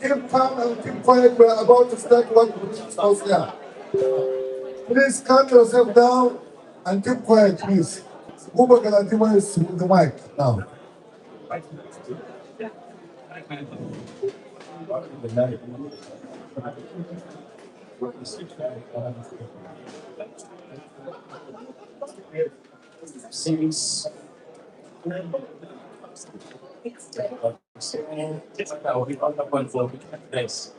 Keep calm and keep quiet. We're about to start one house here. Please calm yourself down and keep quiet, please. Uba Galatima is with the mic now. Since we on the point for this.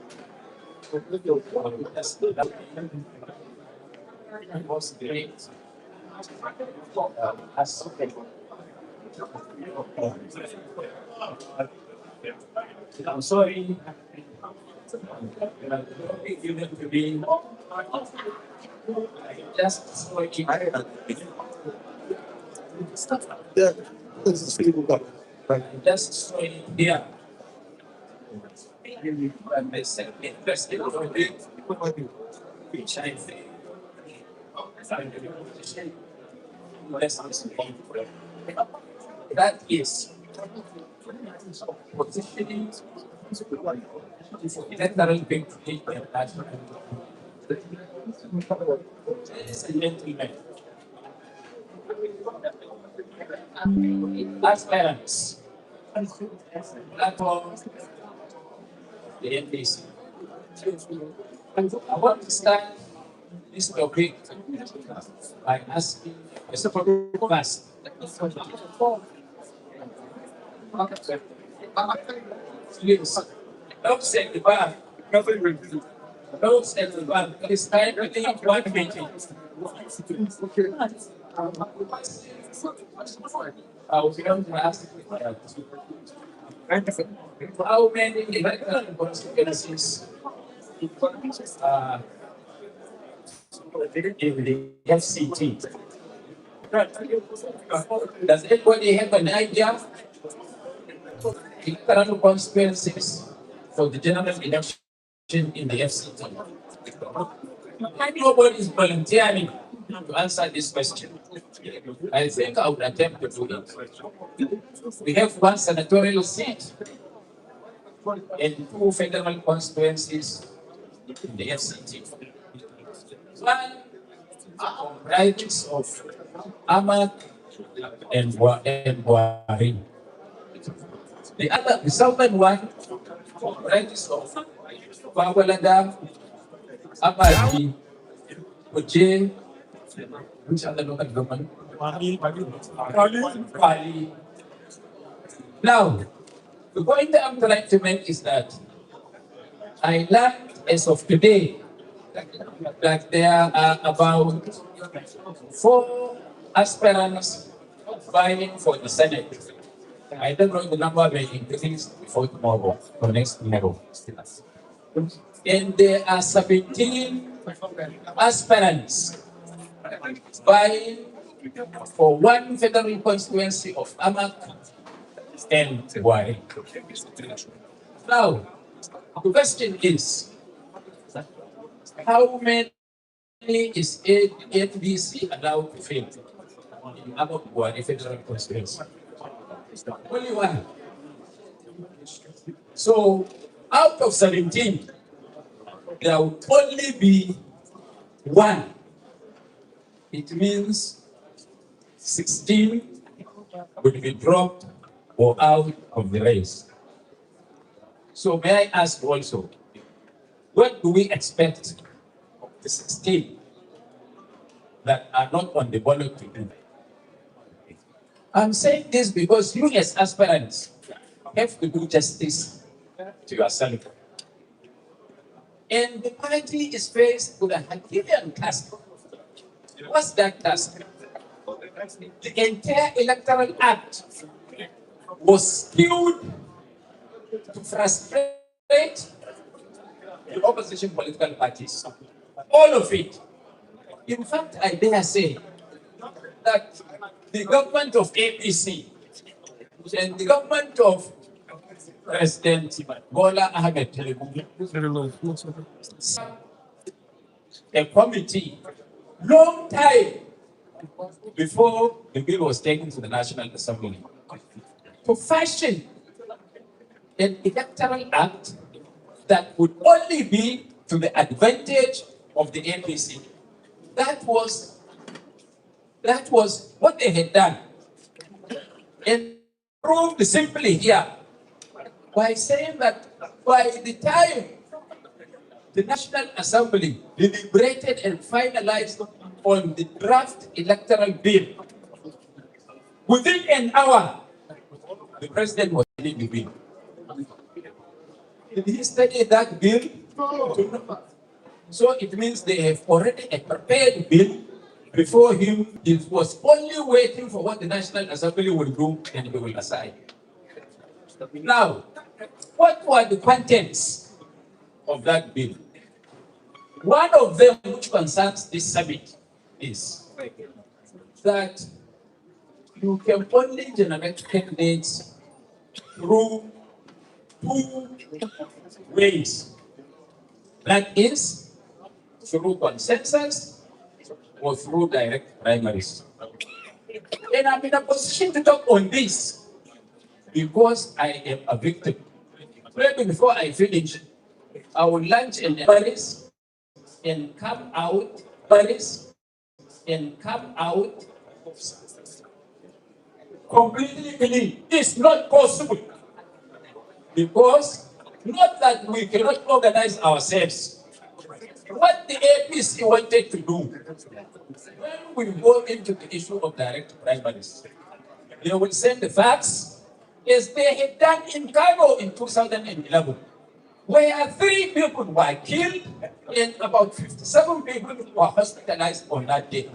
Was great. As I'm sorry. You need to be just working. Yeah, just showing here. And the second interesting which I think that is positioning electoral victory and national. Ladies and gentlemen, aspirants, platform, the NDC. I want to start this topic by asking first. Please, don't set the bar. Don't set the bar. It's time to think one meeting. I was going to ask how many electoral constituencies in the FCT? Does anybody have an idea? Electoral constituencies for the general election in the FCT. Nobody is volunteering to answer this question. I think I would attempt to do it. We have one senatorial seat and two federal constituencies in the FCT. One comprises of Amak and Wari. The other, the southern one, comprises of Kwankwaso, Amadi, Oje, which other local government? Pali. Now, the point that I'm trying to make is that I learned as of today that there are about 4 aspirants vying for the Senate. I don't know if the number may increase before tomorrow or next tomorrow. And there are 17 aspirants vying for one federal constituency of Amak and Wari. Now, the question is, how many is NDC allowed to fill in Amak Wari federal constituency? Only one. So, out of 17, there will only be one. It means 16 will be dropped or out of the race. So may I ask also, what do we expect of the 16 that are not on the ballot to do? I'm saying this because you as aspirants have to do justice to yourself. And the party is faced with a Herculean task. What's that task? The entire Electoral Act was skewed to frustrate the opposition political parties. All of it. In fact, I dare say that the government of APC and the government of President Bola Ahmed Tinubu, a committee, long time before the bill was taken to the National Assembly, to fashion an electoral act that would only be to the advantage of the NDC. That was what they had done. And proved simply here by saying that by the time the National Assembly deliberated and finalized on the draft electoral bill, within an hour, the president was reading the bill. Did he study that bill? So it means they have already a prepared bill before him. He was only waiting for what the National Assembly will do and he will assign. Now, what were the contents of that bill? One of them, which concerns this summit, is that you can only generate candidates through two ways. That is, through consensus or through direct primaries. And I'm in a position to talk on this because I am a victim. Maybe before I finish, I will launch in Paris and come out, completely clean. It's not possible. Because not that we cannot organize ourselves. What the APC wanted to do, when we go into the issue of direct primaries, they will send the facts as they had done in Cairo in 2011, where 3 people were killed and about 57 people were hospitalized on that day.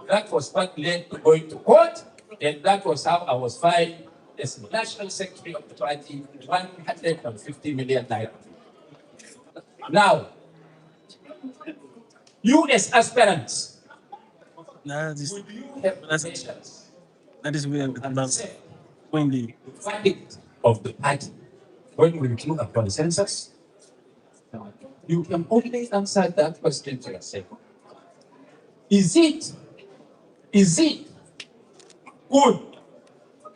That was what led to going to court, and that was how I was fined as National Secretary of the party 150 million naira. Now, you as aspirants, would you have patience that is where accept when the verdict of the party when we do a consensus? You can only answer that question to yourself. Is it good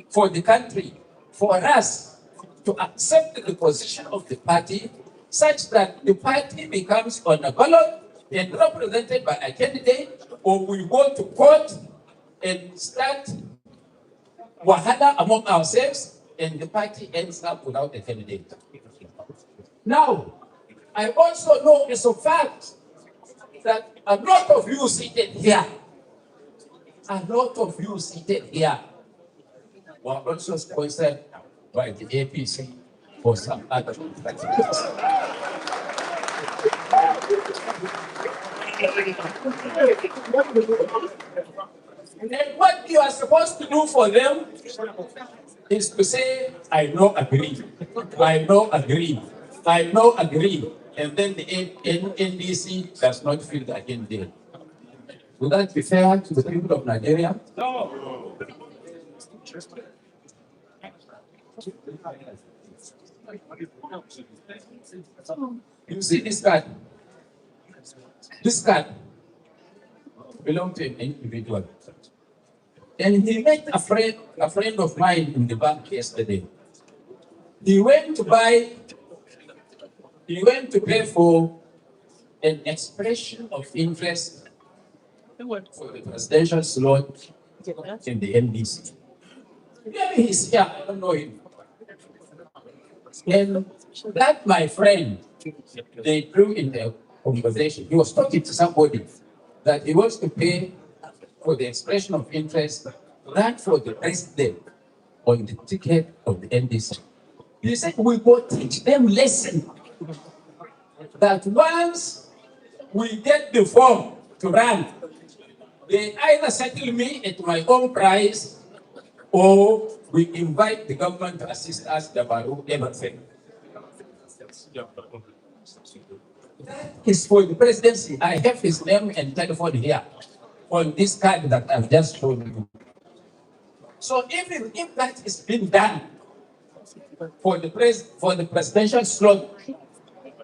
for the country, for us to accept the position of the party such that the party becomes on a ballot and represented by a candidate, or we go to court and start wahala among ourselves and the party ends up without a candidate? Now, I also know as a fact that a lot of you seated here were also sponsored by the APC or some other activities. And what you are supposed to do for them is to say, I no agree, and then the NDC does not feel the agenda. Would that be fair to the people of Nigeria? No. You see this card? This card belongs to an individual. And he met a friend of mine in the bank yesterday. He went to pay for an expression of interest for the presidential slot in the NDC. Maybe he's here, I don't know him. And that, my friend, they drew in the conversation. He was talking to somebody that he wants to pay for the expression of interest, run for the president on the ticket of the NDC. He said, we go teach them lesson that once we get the form to run, they either settle me at my own price or we invite the government to assist us, the Baru, everything. That is for the presidency. I have his name and telephone here on this card that I've just shown you. So even if that is being done for the presidential slot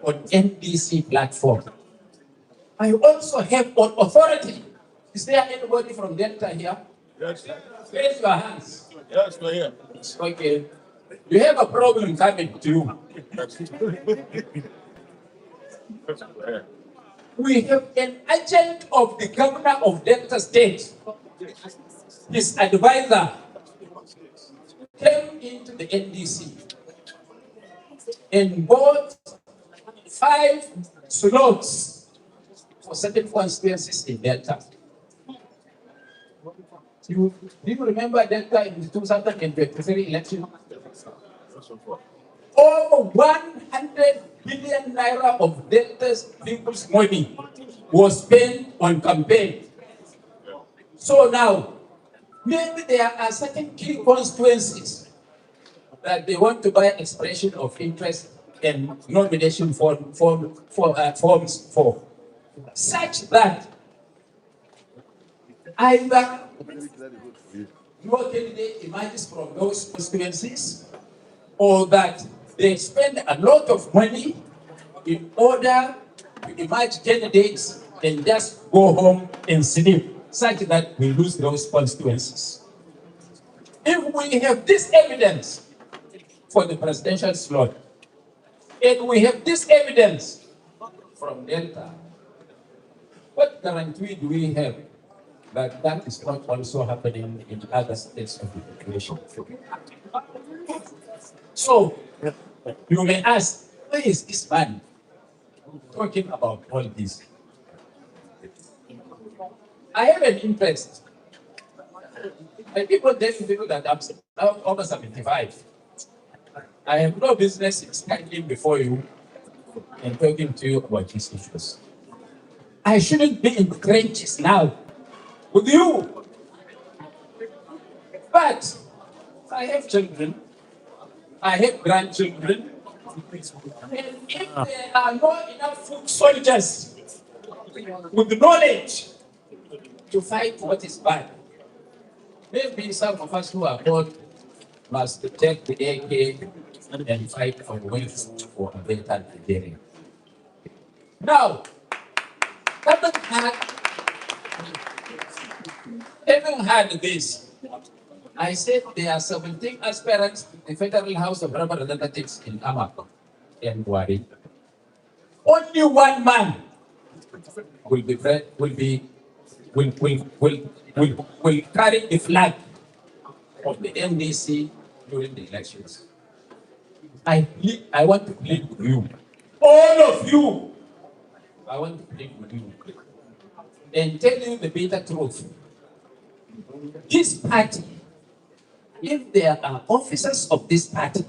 on NDC platform, I also have on authority. Is there anybody from Delta here? Yes. Raise your hands. Yes, we're here. Okay. You have a problem coming to you. We have an agent of the governor of Delta State, his advisor, came into the NDC and bought 5 slots for certain constituencies in Delta. Do you remember Delta in the 2023 election? Over 100 billion naira of Delta's people's money was spent on campaign. So now, maybe there are certain key constituencies that they want to buy expression of interest and nomination forms for, such that either no candidate emerges from those constituencies, or that they spend a lot of money in order to emerge candidates and just go home and sleep, such that we lose those constituencies. If we have this evidence for the presidential slot, and we have this evidence from Delta, what guarantee do we have that that is not also happening in other states of the population? So, you may ask, why is this man talking about all this? I have an interest. And people tell people that I'm over 75. I have no business in standing before you and talking to you about these issues. I shouldn't be in the trenches now with you. But I have children, I have grandchildren, and if there are not enough foot soldiers with knowledge to fight what is bad, maybe some of us who are born must take the AK and fight for the way for a better Nigeria. Now, having had this, I said there are 17 aspirants in the Federal House of Representatives in Amako and Wari. Only one man will carry the flag of the NDC during the elections. I want to plead with you, all of you. I want to plead with you and tell you the bitter truth. This party, if there are officers of this party,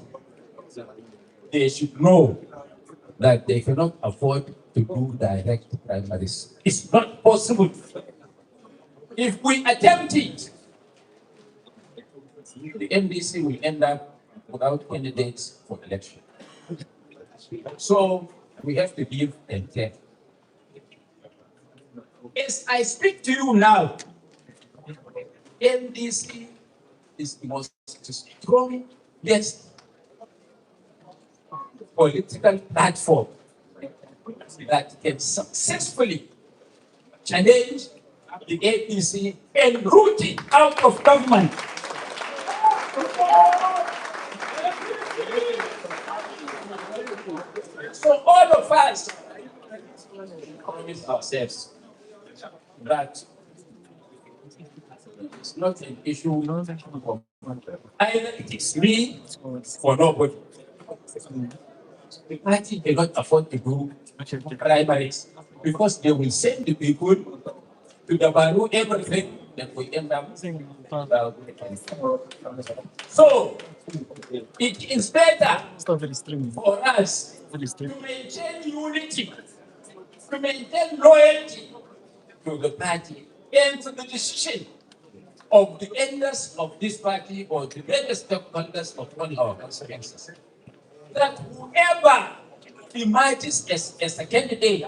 they should know that they cannot afford to do direct primaries. It's not possible. If we attempt it, the NDC will end up without candidates for election. So we have to give and take. As I speak to you now, NDC is the most strongest political platform that can successfully challenge the APC and root it out of government. So all of us promise ourselves that it's not an issue of either it is me or nobody. The party cannot afford to do primaries because they will send the people to the Baru everything that we end up. So it is better for us to maintain unity, to maintain loyalty to the party and to the decision of the elders of this party or the greatest stakeholders of all our constituencies. That whoever emerges as a candidate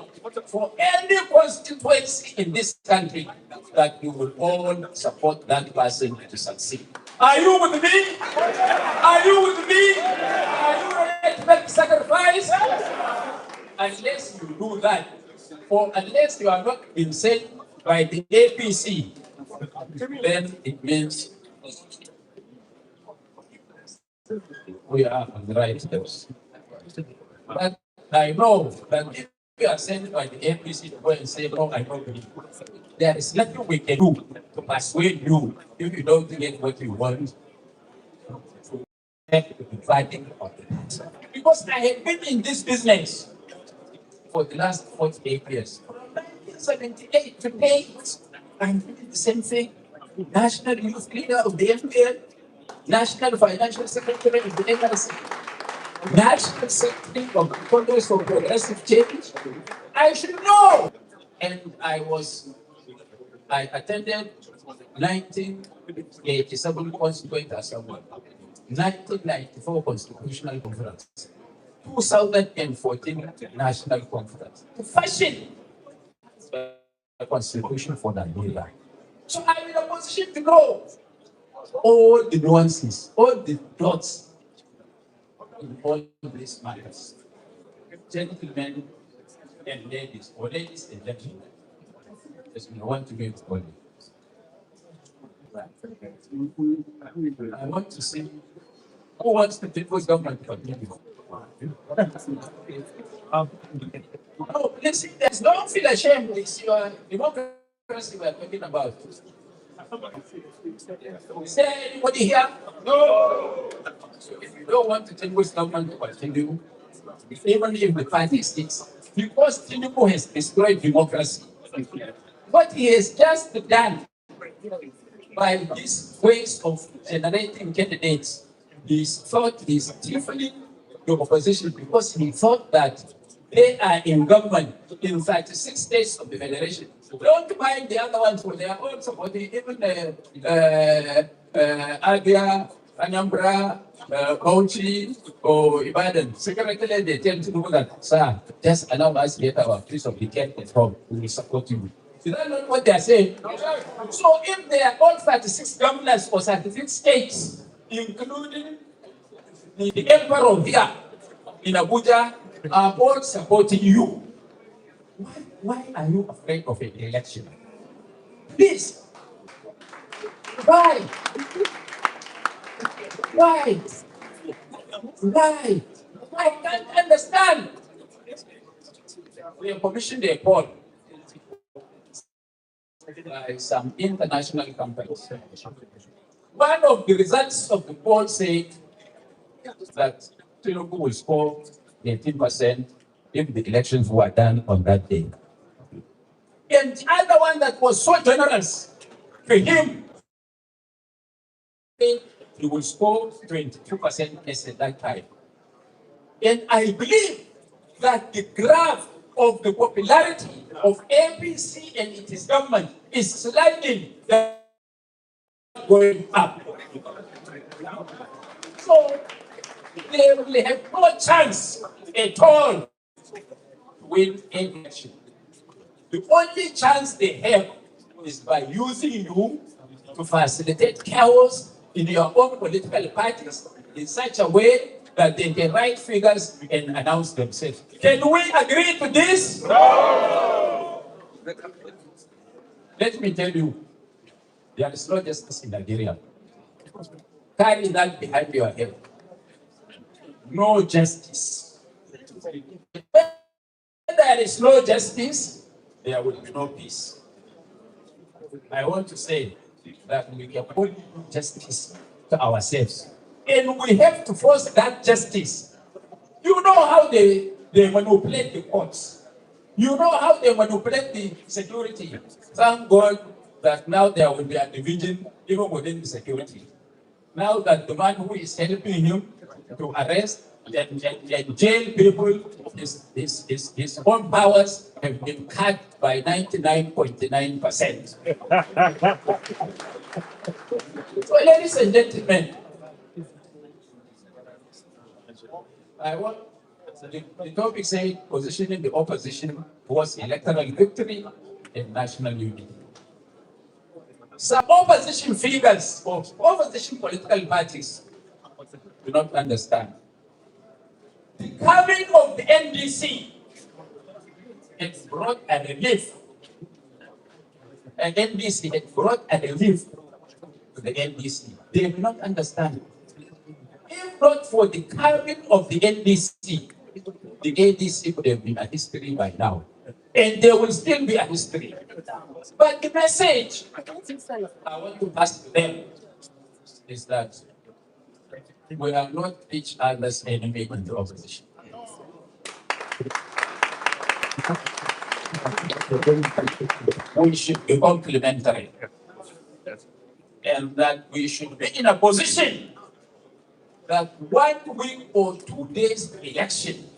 for any constituency in this country, that you will all support that person to succeed. Are you with me? Are you with me? Are you ready to make sacrifice? Unless you do that, or unless you are not being sent by the APC, then it means we are on the right steps. But I know that if we are sent by the NDC to go and say, no, I don't believe. There is nothing we can do to persuade you if you don't get what you want to be fighting on it. Because I have been in this business for the last 48 years. From 1978 to date, I'm doing the same thing. National Youth Leader of the MPL, National Financial Secretary of the NDC, National Secretary of the Congress for Progressive Change. I should know. And I attended 1987 Constituent Assembly, 1994 Constitutional Conference, 2014 National Conference to fashion a constitution for Nigeria. So I'm in a position to know all the nuances, all the dots in all these matters. Gentlemen and ladies, or ladies and gentlemen, as we want to get to I want to see who wants to take what's government to continue. No, please, there's don't feel ashamed. It's your democracy we're talking about. Is there anybody here? No. So if you don't want to take what's government to continue, even if the party sticks, because Tinubu has destroyed democracy, what he has just done by these ways of generating candidates, he thought he's stifling the opposition because he thought that they are in government in 36 states of the federation. Don't mind the other ones for their own support, even Abia, Anambra, Bauchi, or Ibadan. Secretly, they tend to do that, sir, just allow us to get our piece of the cake at home. We will support you. Is that not what they are saying? So if they are all 36 governors for 36 states, including the emperor here in Abuja, are all supporting you, why are you afraid of an election? Please. Why? Why? Why? I can't understand. We have commissioned a poll by some international companies. One of the results of the poll said that Tinubu will score 18% if the elections were done on that day. And the other one that was so generous to him, he will score 22% as at that time. And I believe that the graph of the popularity of APC and its government is sliding going up. So they will have no chance at all to win any election. The only chance they have is by using you to facilitate chaos in your own political parties in such a way that they can write figures and announce themselves. Can we agree to this? No! Let me tell you, there is no justice in Nigeria. Carry that behind your head. No justice. When there is no justice, there will be no peace. I want to say that we can only do justice to ourselves. And we have to force that justice. You know how they manipulate the courts. You know how they manipulate the security. Thank God that now there will be a division even within the security. Now that the man who is helping him to arrest and jail people, his own powers have been cut by 99.9%. So, ladies and gentlemen, I want the topic saying positioning the opposition towards electoral victory and national unity. Some opposition figures of opposition political parties do not understand. The coming of the NDC has brought a relief. And NDC had brought a relief to the NDC. They do not understand. If not for the coming of the NDC, the ADC would have been a history by now. And there will still be a history. But the message I want to pass to them is that we are not each other's enemy in the opposition. We should be complementary. And that we should be in a position that 1 week or 2 days election,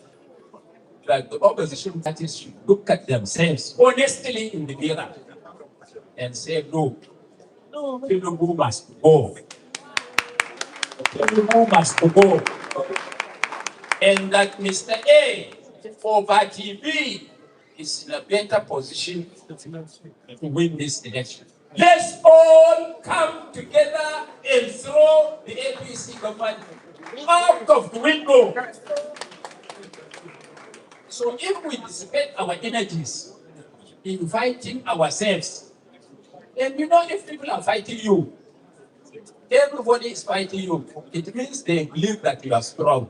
that the opposition parties should look at themselves honestly in the mirror and say, no, Tinubu must go. Tinubu must go. And that Mr. A or Party B is in a better position to win this election. Let's all come together and throw the APC government out of the window. So if we dissipate our energies in fighting ourselves, and you know, if people are fighting you, everybody is fighting you, it means they believe that you are strong.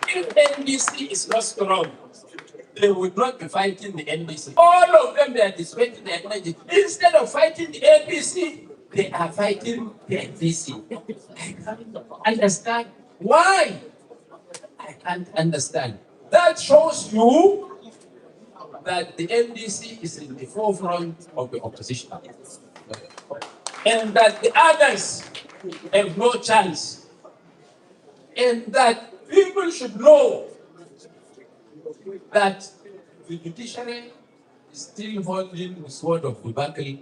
If NDC is not strong, they would not be fighting the NDC. All of them, they are dissipating their energy. Instead of fighting the APC, they are fighting the NDC. I can't understand why. I can't understand. That shows you that the NDC is in the forefront of the opposition. And that the others have no chance. And that people should know that the judiciary is still holding the sword of the battle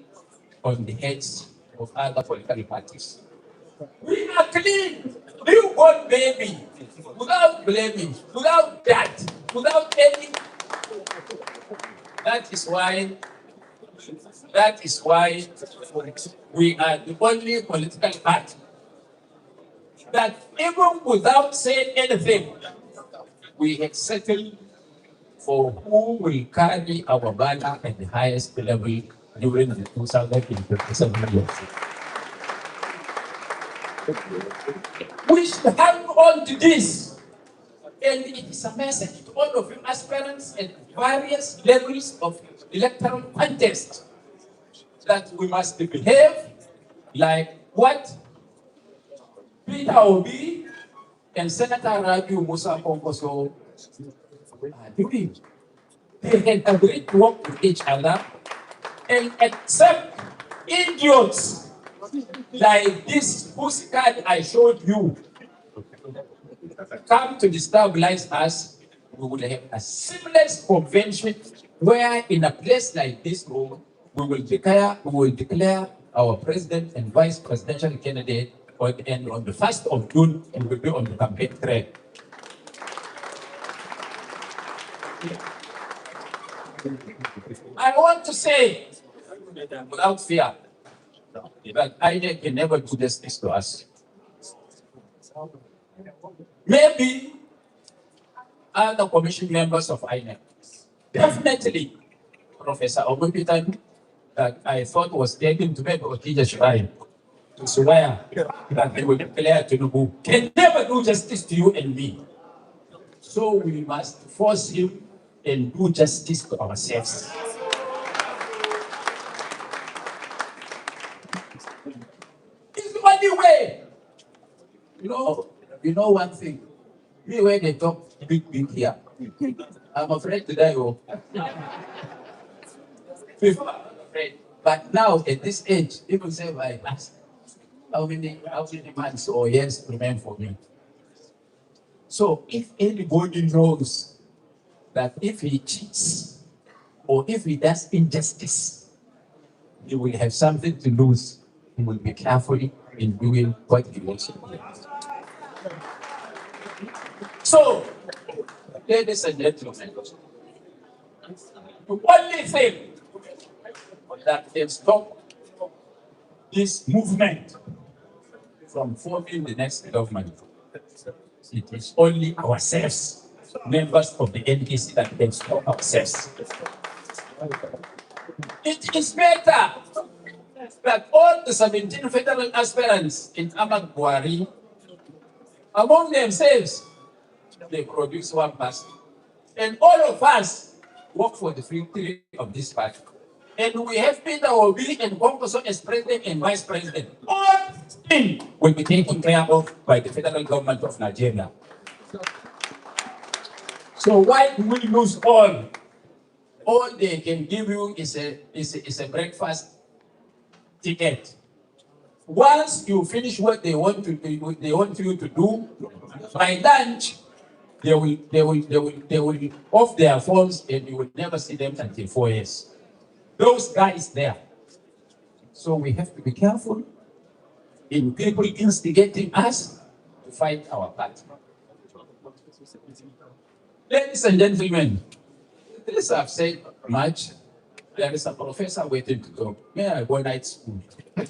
on the heads of other political parties. We are clean, newborn baby, without blaming, without that, without any. That is why we are the only political party that even without saying anything, we have settled for who will carry our banner at the highest level during the 2027 election. We should hang on to this. And it is a message to all of you aspirants at various levels of electoral contest that we must behave like what Peter Obi and Senator Rabiu Musa Kwankwaso are doing. They can agree to work with each other and accept idiots like this postcard I showed you come to destabilize us. We would have a seamless convention where in a place like this room, we will declare our president and vice presidential candidate, and on the 1st of June, we will be on the campaign trail. I want to say, without fear, that INEC can never do justice to us. Maybe other commission members of INEC, definitely Professor Ogupitan, that I thought was taken to make Okija Shrine to swear that they will declare Tinubu, can never do justice to you and me. So we must force him and do justice to ourselves. It's the only way. You know one thing. Me when they talk big here, I'm afraid to die. Before I'm not afraid. But now at this age, people say, "My master, how many months or years remain for me?" So if anybody knows that if he cheats or if he does injustice, he will have something to lose. He will be careful in doing what he wants to do. So, ladies and gentlemen, the only thing that can stop this movement from forming the next government, it is only ourselves, members of the NDC, that can stop ourselves. It is better that all the 17 federal aspirants in Amagwari among themselves, they produce one person. And all of us work for the victory of this party. And we have Peter Obi and Kwankwaso as president and vice president. All things will be taken care of by the federal government of Nigeria. So why do we lose all? All they can give you is a breakfast ticket. Once you finish what they want you to do, by lunch, they will off their phones and you will never see them until 4 years. Those guys there. So we have to be careful in people instigating us to fight our party. Ladies and gentlemen, this I've said much. There is a professor waiting to go. May I go night school? I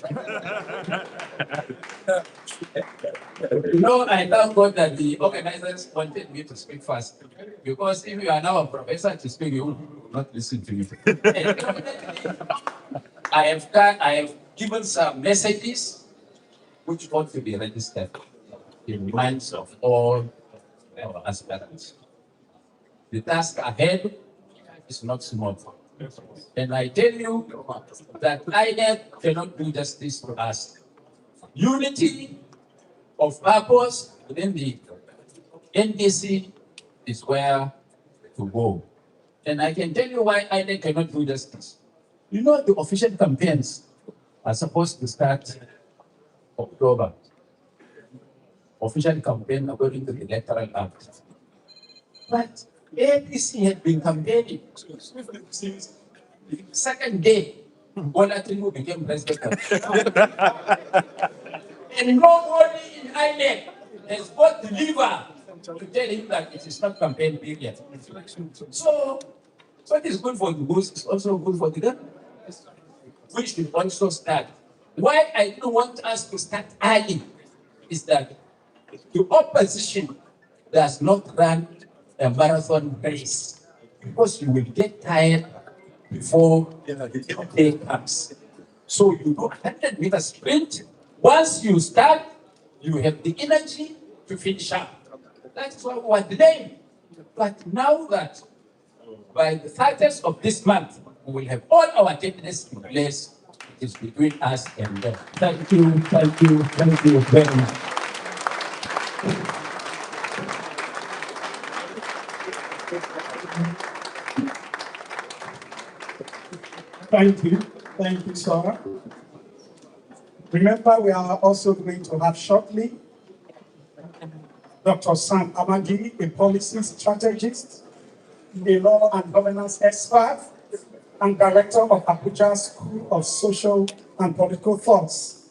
thank God that the organizers wanted me to speak fast. Because if you are now a professor to speak, you will not listen to me. I have given some messages which ought to be registered in the minds of all our aspirants. The task ahead is not small. And I tell you that INEC cannot do justice to us. Unity of purpose within the NDC is where to go. And I can tell you why INEC cannot do justice. You know, the official campaigns are supposed to start October. Official campaign according to the Electoral Act. But APC had been campaigning since the second day Bola Tinubu became president. And nobody in INEC has got the liver to tell him that it is not campaign period. So, what is good for the goose is also good for the government. We should also start. Why I don't want us to start early is that the opposition does not run a marathon race because you will get tired before the day comes. So you do 100-meter sprint. Once you start, you have the energy to finish up. That's what we were delaying. But now that by the 30th of this month, we will have all our candidates in place, it is between us and them. Thank you very much. Thank you, sir. Remember, we are also going to have shortly Dr. Sam Amagi, a policy strategist, a law and governance expert, and director of Abuja School of Social and Political Thoughts.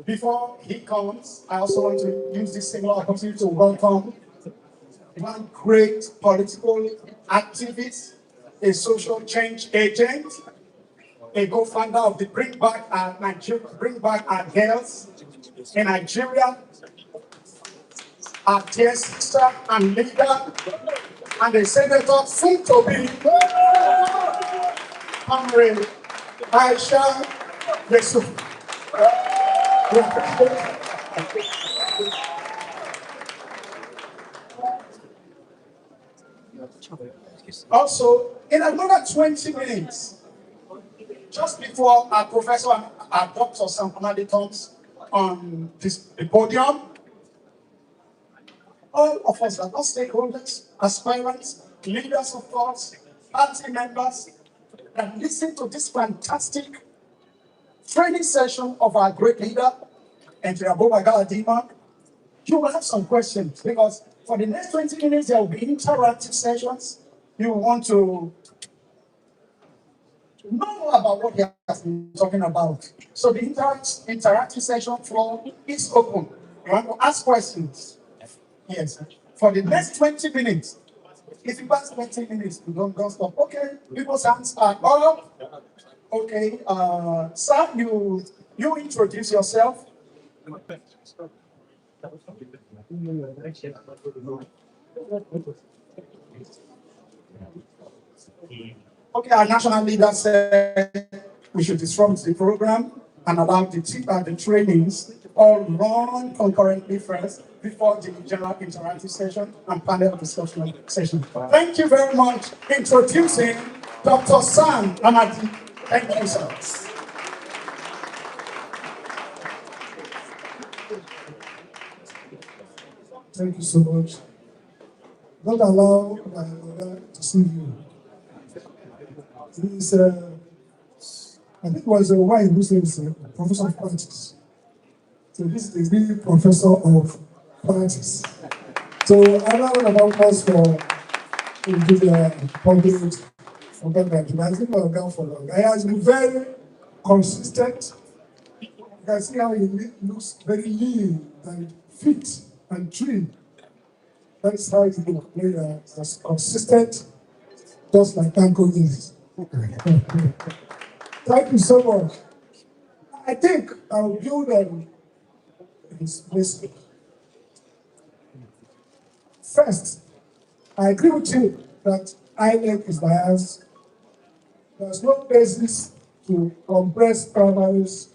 Before he comes, I also want to use this similar opportunity to welcome one great political activist, a social change agent, a co-founder of the Bring Back Our Girls in Nigeria, our dear sister and leader, and a senator soon to be, Comrade Aisha Yusuf. Also, in another 20 minutes, just before our professor and our Dr. Sam Amadi comes on the podium, all of us are not stakeholders, aspirants, leaders of thoughts, party members, that listen to this fantastic training session of our great leader, Engineer Abubakar Adima. You will have some questions because for the next 20 minutes, there will be interactive sessions. You want to know more about what he has been talking about. So the interactive session floor is open. You want to ask questions? Yes. For the next 20 minutes. If you pass 20 minutes, you don't stop. Okay, people's hands are up. Okay, sir, you introduce yourself. Okay, our national leader said we should disrupt the program and allow the trainings all run concurrently first before the general interactive session and panel discussion session. Thank you very much. Introducing Dr. Sam Amadi. Thank you, sir. Thank you so much. Don't allow my mother to see you. He's, I think it was a wife who says professor of politics. So this is the professor of politics. So I don't know about us for the public for government. I think I've gone for long. He has been very consistent. You can see how he looks very lean and fit and trim. That's how he looks. Very consistent, just like Tanko is. Thank you so much. I think I'll build on his message. First, I agree with you that INEC is biased. There's no basis to compress primaries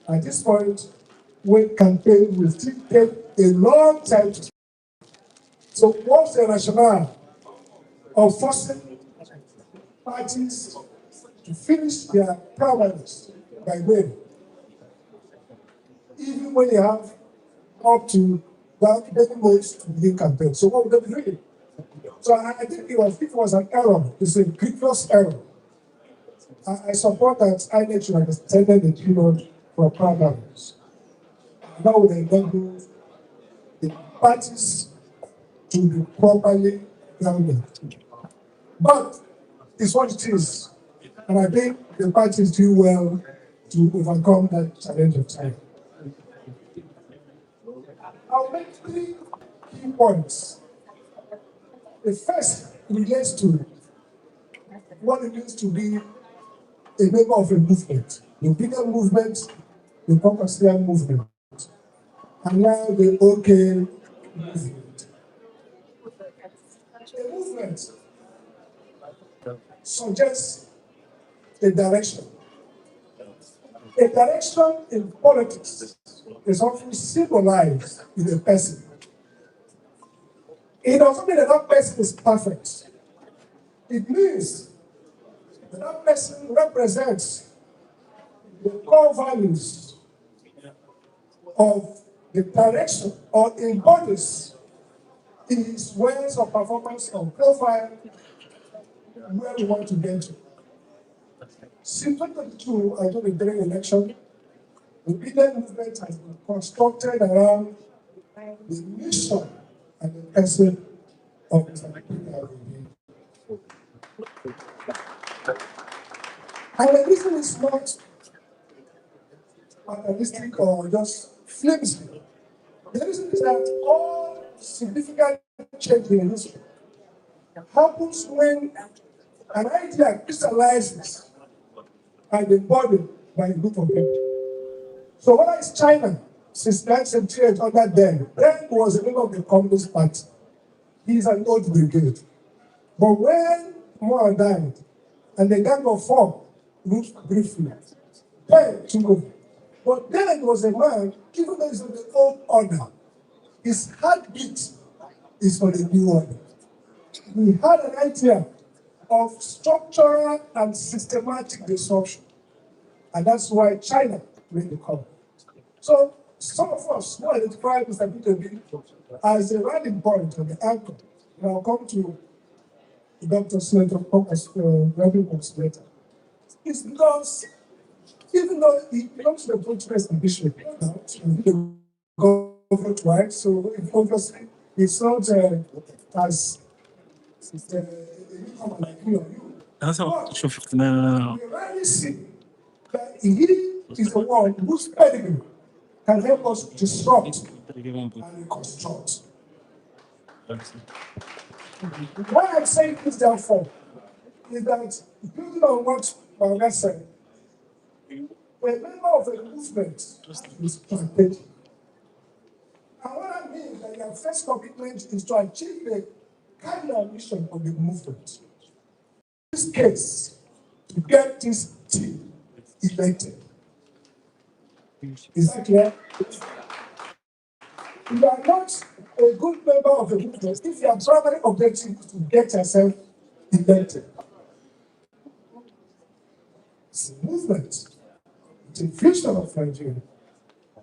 at this point when campaign will still take a long time to. So what's the rationale of forcing parties to finish their primaries by May, even when they have up to that many months to begin campaign? So what would they be doing? So I think it was an error. It's a grievous error. I support that INEC should have extended the period for primaries. Now would enable the parties to be properly grounded. But it's what it is. And I think the parties do well to overcome that challenge of time. I'll make 3 key points. The first relates to what it means to be a member of a movement. The bigger movement, the Kwankwaso movement, and now the OK movement. A movement suggests a direction. A direction in politics is often symbolized in a person. It doesn't mean that that person is perfect. It means that that person represents the core values of the direction or embodies his ways of performance or profile where we want to get to. Since 2022, I told the during election, the Biden movement has been constructed around the mission and the person of Mr. Peter. And the reason is not fatalistic or just flimsy. The reason is that all significant change in history happens when an idea crystallizes and embodied by a group of people. So whether it's China, since 1978 under Deng was a member of the Communist Party. He's an old brigade. But when Mao died, and the Gang of Four moved briefly, Deng took over. But Deng was a man, even though he's on the old order, his heartbeat is for the new order. He had an idea of structural and systematic disruption. And that's why China made the call. So some of us who identify Mr. Peter as a rallying point or the anchor, and I'll come to Dr. Senator Rabbi Post later. It's because even though he belongs to the political ambition, the government twice, so obviously it's not as like you or you. But we rarely see that he is the one whose pedigree can help us disrupt and reconstruct. Why I'm saying this, therefore, is that building on what Banga said, a member of a movement is planted. And what I mean is that your first commitment is to achieve the cardinal mission of the movement. In this case, to get this team elected. Is that clear? You are not a good member of the movement if your primary objective is to get yourself elected. It's a movement. It's a vision of Nigeria.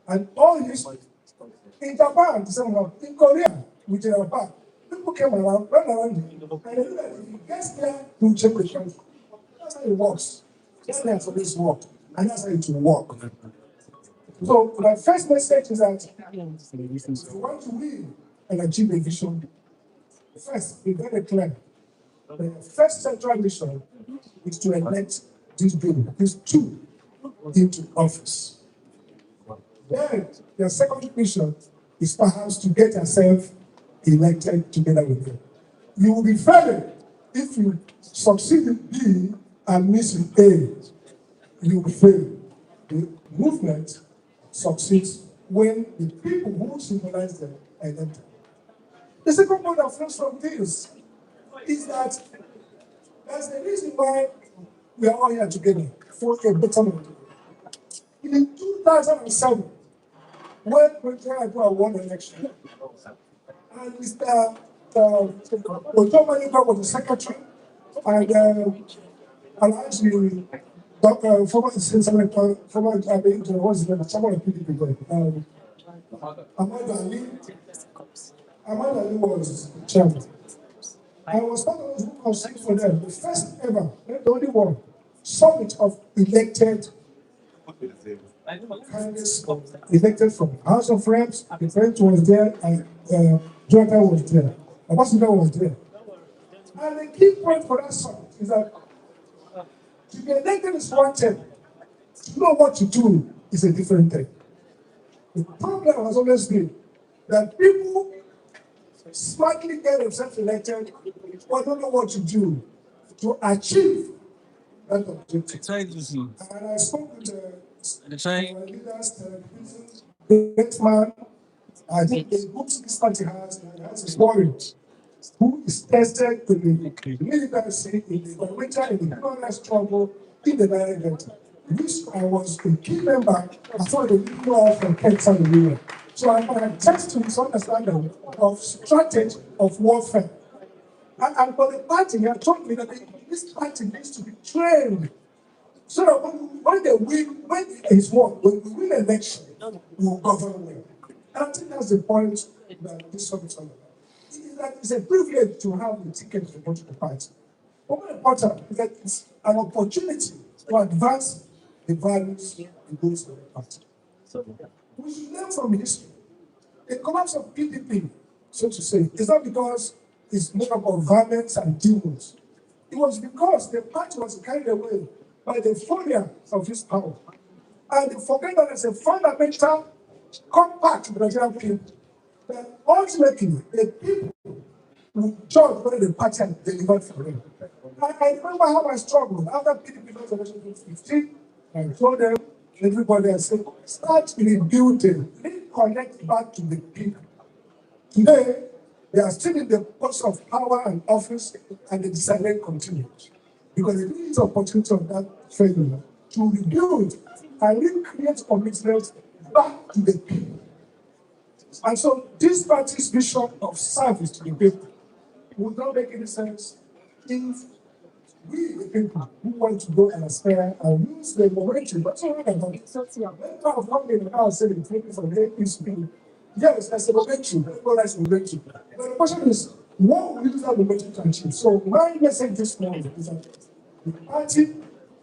And all this, in Japan, in Korea, with Japan, people came around, ran around him, and they knew that if he gets there, he will change the country. That's how it works. That's how for this work, and that's how it will work. So my first message is that if you want to win and achieve a vision, first, be very clear. The first central mission is to elect these people, these two, into office. Then the second mission is perhaps to get yourself elected together with them. You will be failing if you succeed in B and miss in A. You will fail. The movement succeeds when the people who symbolize them are elected. The second point of flows from this is that that's the reason why we are all here together for a better Nigeria. In 2007, when President Aguilar won the election, and Mr. Otomanika was the secretary, and Alhaji, former senator, former what's his name, someone of PDP, Ahmad Ali was chairman. I was part of the group of six for them, the first ever, the only one, summit of elected candidates elected from House of Reps. The President was there, and Jonathan was there, Ambassador was there. And the key point for that summit is that to be elected is one thing, to know what to do is a different thing. The problem has always been that people smartly get themselves elected but don't know what to do to achieve that objective. And I spoke with our leaders, great man. I think the good system he has a warrior who is tested in the military, in the governmental, in the human rights struggle, in the Nile Delta. Which I was a key member as well as the people from Kenya and Nigeria. So I can attest to his understanding of strategy of warfare. And for the party, he had told me that this party needs to be trained. So that when they win, when it's won, when we win election, we will govern well. And I think that's the point that this summit is all about. It is that it's a privilege to have the ticket to go to the party. But more important is that it's an opportunity to advance the values and goals of the party. We should learn from history. The collapse of PDP, so to say, is not because it's made up of violence and demons. It was because the party was carried away by the euphoria of his power. And they forget that there's a fundamental compact to the Nigerian people that ultimately the people will judge whether the party has delivered for them. I remember how I struggled after PDP lost election in 2015. I told them, everybody, I said, start rebuilding, reconnect back to the people. Today, they are still in the post of power and office, and the disarray continues. Because there is opportunity of that failure to rebuild and recreate commitment back to the people. And so this party's vision of service to the people would not make any sense if we, the people who want to go and aspire and use the momentum, but so about it. Member of coming in the house saying it's from the APC. Yes, that's a momentum. Everyone likes momentum. But the question is, what will we use that momentum to achieve? So my message this morning is that the party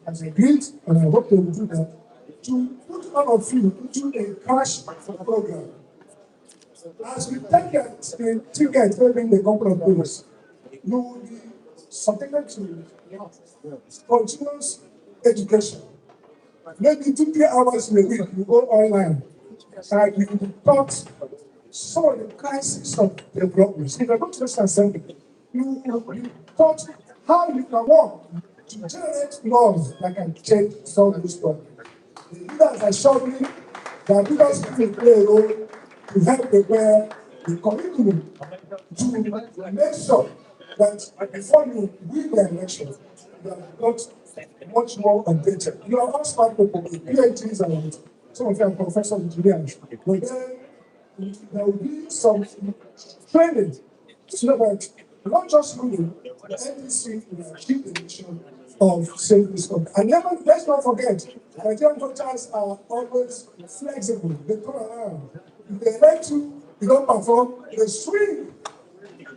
has agreed, and I hope they will do that, to put all of you into a crash program. As we take the ticket in the couple of days, you will be subjected to continuous education. Maybe 2-3 hours in a week, you go online and you will be taught some of the crises of development. If you're going to this assembly, you will be taught how you can work to generate laws that can change some of this problem. The leaders assured me that leaders will play a role to help prepare the curriculum to make sure that before you win the election, you are not much more updated. You are all smart people with PhDs and some of them are professors engineers. But then there will be some training so that not just ruling, the NDC will achieve the mission of saving this country. And never, let's not forget, Nigerian voters are always flexible. They come around. If they elect you don't perform, they swing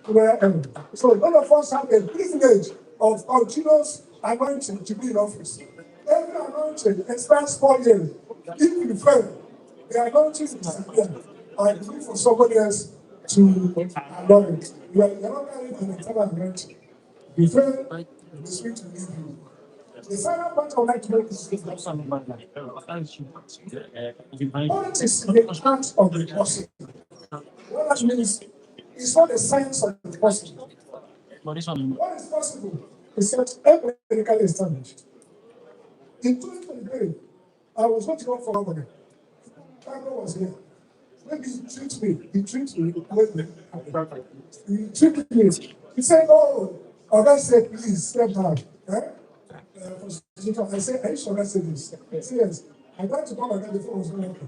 wherever. So none of us have a privilege of continuous anointing to be in office. Every anointing expires 4 years. If you fail, the anointing is disappear. I look for somebody else to anoint. You're not carrying an eternal anointing. You fail, the Spirit will leave you. The final point I would like to make is this: politics is the art of the possible. What that means is not the science of the possible. What is possible is that empirically established. In 2023, I was not going for governor. Kwankwaso was here. When he treats me, he treated me. He said, "Oh, Oga said, please step down." I said, "Are you sure I said this?" He said, "Yes." I tried to call Oga before I was going to.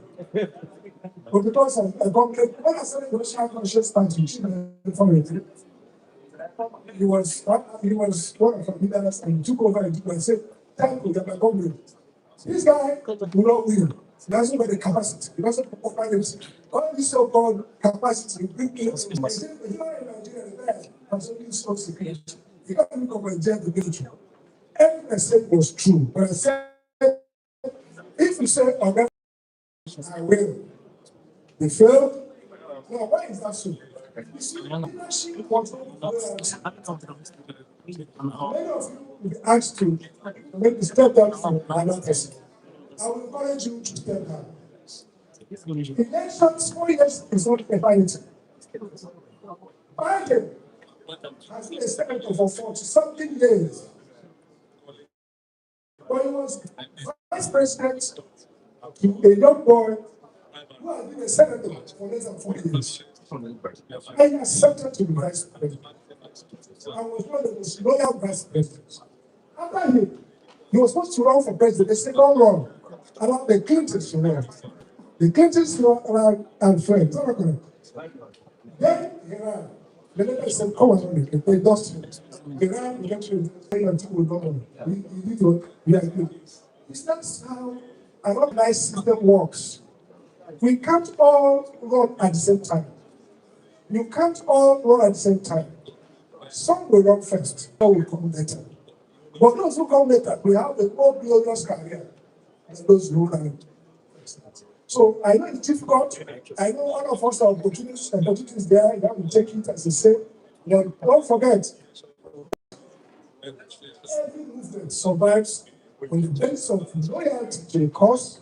But because I got when I started the national conscious party, he was one of the leaders and he took over and said, "Thank you, my government." This guy will not win. He doesn't have the capacity. He doesn't occupy himself. All this so-called capacity, bring in Nigeria, there has only so security. You can't even come and jail the military. Everything I said was true. But I said, if you say, "Okay, I will," they failed. Now, why is that so? You see, leadership control loyalty. Many of you will be asked to make the step down from another person. I will encourage you to step down. Elections 4 years is not a vanity. Biden has been a senator for 40-something years. But he was vice president to a young boy who has been a senator for less than 4 years. I accepted to be vice president. I was one of the most loyal vice presidents. After him, he was supposed to run for president. They said, "Don't run." Allowed the Clintons to run. The Clintons ran and failed. Then he ran. The leader said, "Come on, they lost him." He ran elections until we got on. He did what we agreed. That's how an organized system works. We can't all run at the same time. You can't all run at the same time. Some will run first, some will come later. But those who come later, we have a more glorious career than those who run. So I know it's difficult. I know all of us have opportunities there. You have to take it as a say. But don't forget, every movement survives on the basis of loyalty to a cause,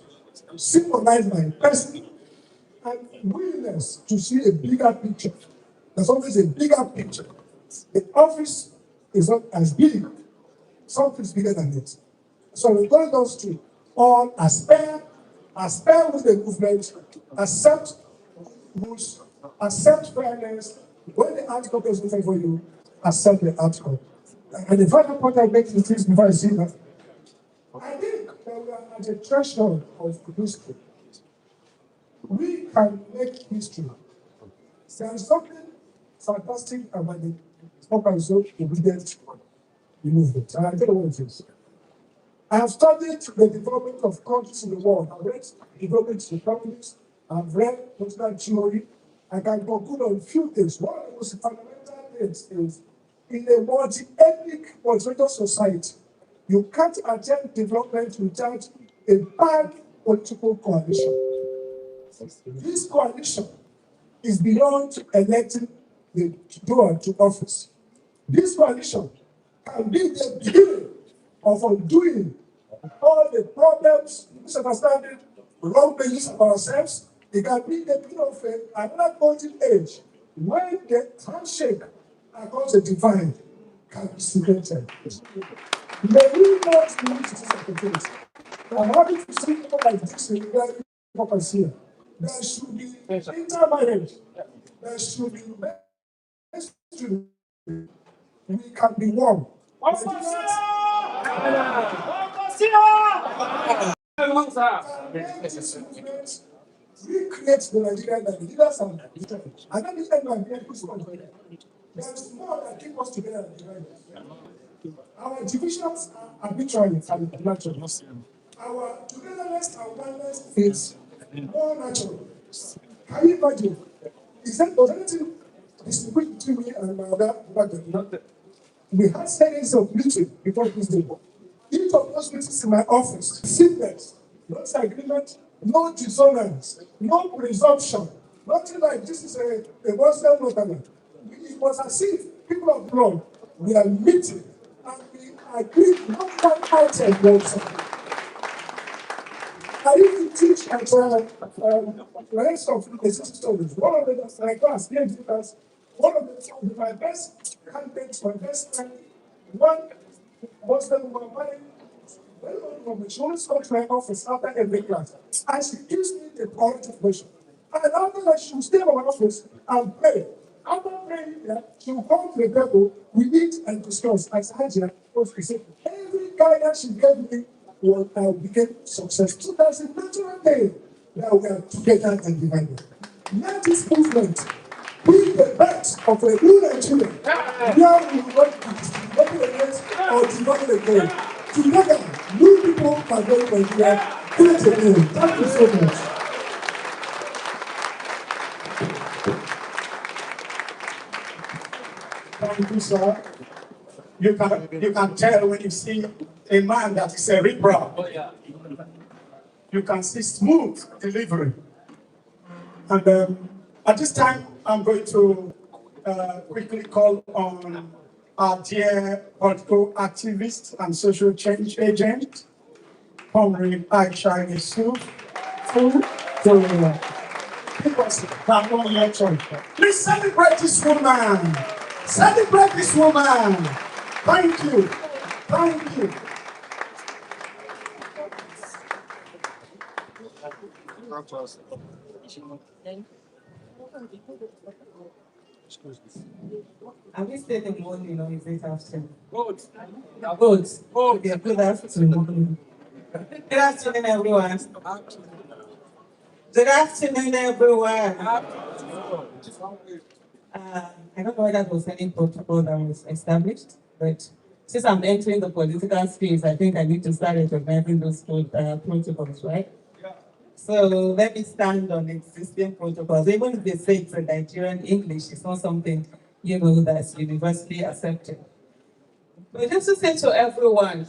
symbolized by person, and willingness to see a bigger picture. There's always a bigger picture. The office is not as big, something is bigger than it. So we encourage us to all aspire with the movement, accept rules, accept fairness. When the article is different for you, accept the article. And the final point I make is this before I see that. I think that we are at a threshold of history. We can make history. There is something fantastic about the Kwankwaso obedient movement. And I tell you what it is. I have studied the development of countries in the world. I've read development in economics, I've read political theory. I can conclude on a few things. One of the most fundamental things is in a multi-ethnic, multiracial society, you can't attempt development without a bad political coalition. This coalition is beyond electing the doer to office. This coalition can be the beginning of undoing all the problems, misunderstanding, wrong beliefs of ourselves. It can be the beginning of another golden age when the handshake across the divide can be cemented. May we not lose this opportunity. I'm happy to see people like this in the purpose here. There should be intermarriage. There should be ministry. We can be one. recreate the Nigeria that the leaders have destroyed. And then the end of the end, there's more that keep us together than divide us. Our divisions are arbitrary and natural. Our togetherness and oneness is more natural. Can you imagine? Was anything distinguished between me and my other brother? We had series of meetings before this day. Each of those meetings in my office, seatbelts, no disagreement, no dissonance, no presumption, nothing like this is a Muslim movement. It was as if people of God, we are meeting and we agreed not one item whatsoever. I even teach at the rest of the studies. One of the my class, because one of my best candidates, my best friend, one Muslim woman, she always comes to my office after every class, and she gives me the priority question. And after that, she will stay in my office and pray. After praying, she will come to the table, we eat and discuss. I said, every guidance she gave me will become successful. So that's a natural thing that we are together and divided. Let this movement be the best of a new Nigeria. Where we will not be divided against or divided again. Together, new people are going to Nigeria. Great again. Thank you so much. Thank you, sir. You can tell when you see a man that is cerebral. Oh, yeah. You can see smooth delivery. And at this time, I'm going to quickly call on our dear political activist and social change agent, Comrade Aisha Yusuf, to give us that one lecture. Please celebrate this woman. Celebrate this woman. Thank you. Thank you. Are we still in the morning or is it afternoon? Good. Good. Okay, good afternoon. Good afternoon, everyone. Good afternoon, everyone. I don't know whether there was any protocol that was established, but since I'm entering the political space, I think I need to start recognizing those protocols, right? So let me stand on existing protocols. Even if they say it's a Nigerian English, it's not something, that's universally accepted. But just to say to everyone,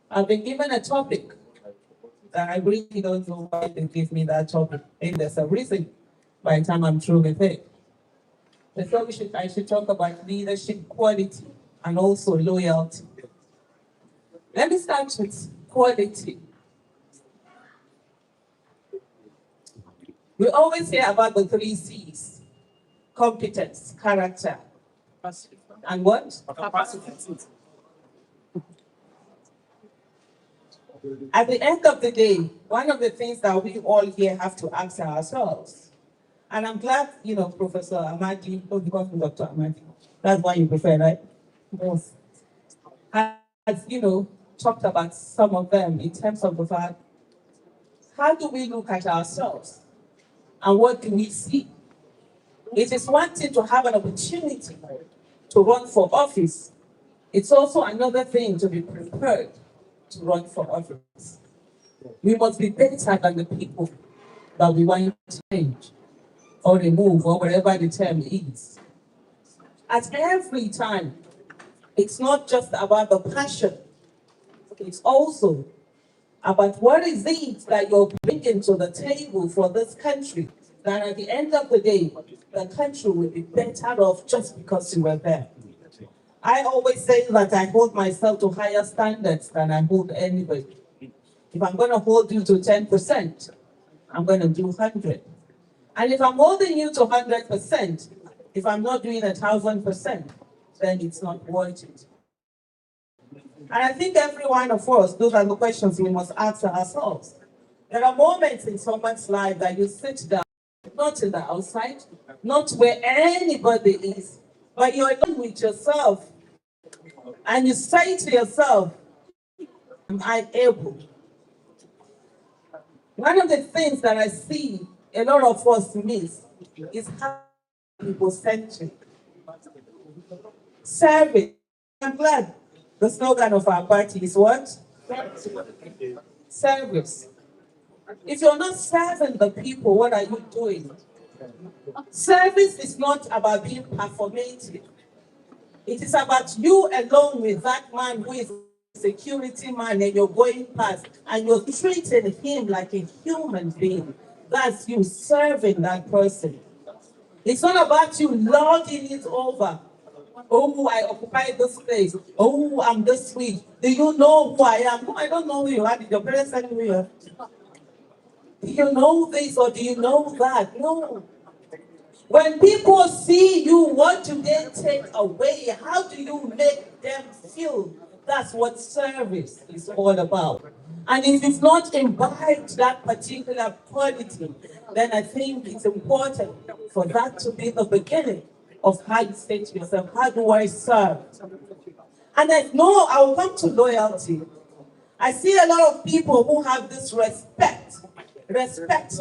I've been given a topic that I really don't know why they give me that topic. Maybe there's a reason by the time I'm through with it. But so I should talk about leadership quality and also loyalty. Let me start with quality. We always hear about the 3 C's: competence, character, and what? Capacity. At the end of the day, one of the things that we all here have to ask ourselves, and I'm glad, Professor Amadi, because Dr. Amadi, that's why you prefer, right? Yes. Has, talked about some of them in terms of the fact, how do we look at ourselves? And what do we see? It is one thing to have an opportunity to run for office. It's also another thing to be prepared to run for office. We must be better than the people that we want to change or remove or whatever the term is. At every time, it's not just about the passion. It's also about what is it that you're bringing to the table for this country, that at the end of the day, the country will be better off just because you were there. I always say that I hold myself to higher standards than I hold anybody. If I'm going to hold you to 10%, I'm going to do 100. And if I'm holding you to 100%, if I'm not doing 1,000%, then it's not worth it. And I think every one of us, those are the questions we must ask ourselves. There are moments in someone's life that you sit down, not in the outside, not where anybody is, but you're alone with yourself. And you say to yourself, am I able? One of the things that I see a lot of us miss is how people centric. Service. I'm glad the slogan of our party is what? Service. If you're not serving the people, what are you doing? Service is not about being performative. It is about you alone with that man who is a security man and you're going past and you're treating him like a human being. That's you serving that person. It's not about you lording it over. Oh, I occupy this place. Oh, I'm this weak. Do you know who I am? No, I don't know who you are. Did your parents tell you who you are? Do you know this or do you know that? No. When people see you, what do they take away? How do you make them feel? That's what service is all about. And if you've not imbibed that particular quality, then I think it's important for that to be the beginning of how you say to yourself, how do I serve? And I know I will come to loyalty. I see a lot of people who have this respect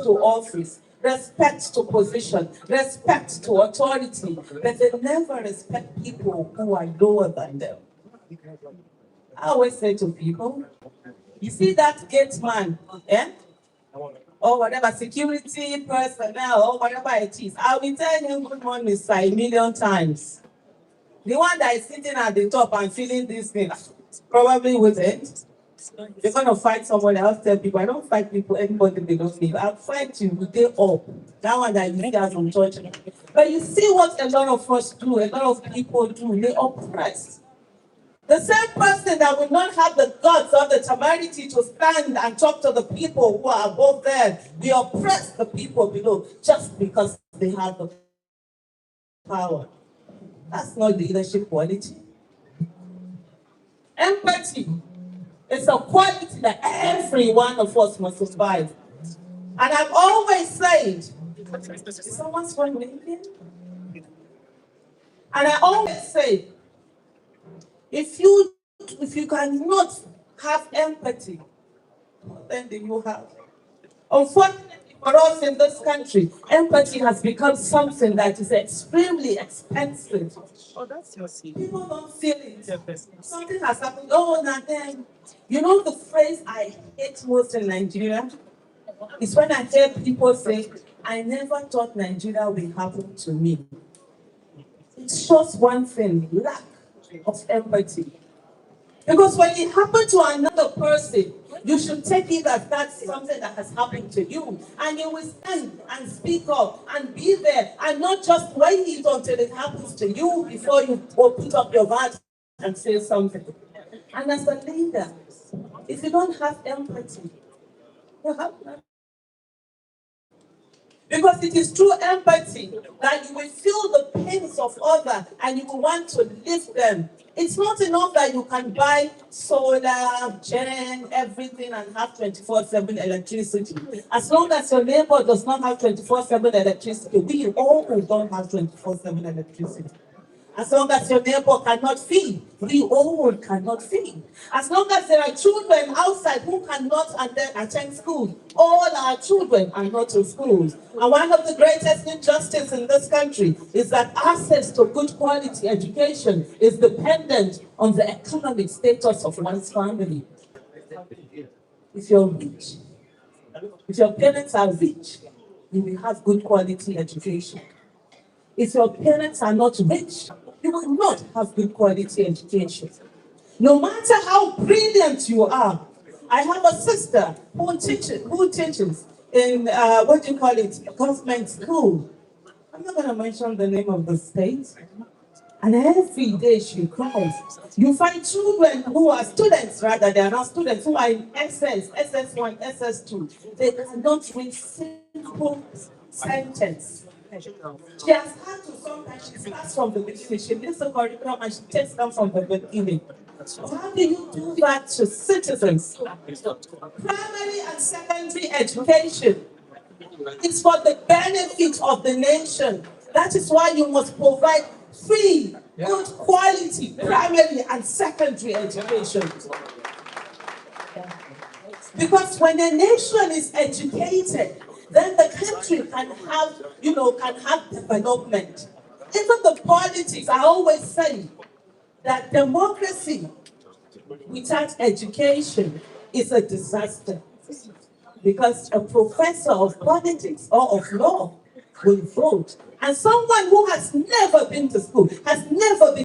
to office, respect to position, respect to authority, but they never respect people who are lower than them. I always say to people, you see that gate man, eh? Or whatever, security personnel, or whatever it is, I will tell him good morning, sir, a million times. The one that is sitting at the top and feeling this thing, probably wouldn't. You're going to fight someone else, tell people, I don't fight people, anybody they don't need. I'll fight you, you day up. That one that you see as untouchable. But you see what a lot of us do, a lot of people do, they oppress. The same person that will not have the guts or the temerity to stand and talk to the people who are above there, they oppress the people below just because they have the power. That's not leadership quality. Empathy is a quality that every one of us must imbibe. And I've always said, is someone's phone ringing? And I always say, if you cannot have empathy, what then do you have? Unfortunately for us in this country, empathy has become something that is extremely expensive. Oh, that's your seat. People don't feel it. Something has happened. Oh, now then. You know the phrase I hate most in Nigeria? Is when I hear people say, I never thought Nigeria would happen to me. It's just one thing, lack of empathy. Because when it happened to another person, you should take it as that's something that has happened to you. And you will stand and speak up and be there and not just wait it until it happens to you before you put up your mouth and say something. And as a leader, if you don't have empathy, you have nothing. Because it is through empathy that you will feel the pains of others and you will want to lift them. It's not enough that you can buy solar, gen, everything and have 24/7 electricity. As long as your neighbor does not have 24/7 electricity, we all don't have 24/7 electricity. As long as your neighbor cannot feed, we all cannot feed. As long as there are children outside who cannot attend school, all our children are not in schools. And one of the greatest injustices in this country is that access to good quality education is dependent on the economic status of one's family. If you're rich, if your parents are rich, you will have good quality education. If your parents are not rich, you will not have good quality education. No matter how brilliant you are, I have a sister who teaches in government school. I'm not going to mention the name of the state. And every day she cries. You find children who are students, rather, they are not students, who are in SS1, SS2. They cannot read simple sentence. She has had to sometimes, she starts from the beginning, she leaves the curriculum and she takes them from the beginning. So how do you do that to citizens? Primary and secondary education is for the benefit of the nation. That is why you must provide free, good quality primary and secondary education. Because when a nation is educated, then the country can have, can have development. Even the politics, I always say that democracy without education is a disaster. Because a professor of politics or of law will vote, and someone who has never been to school, has never been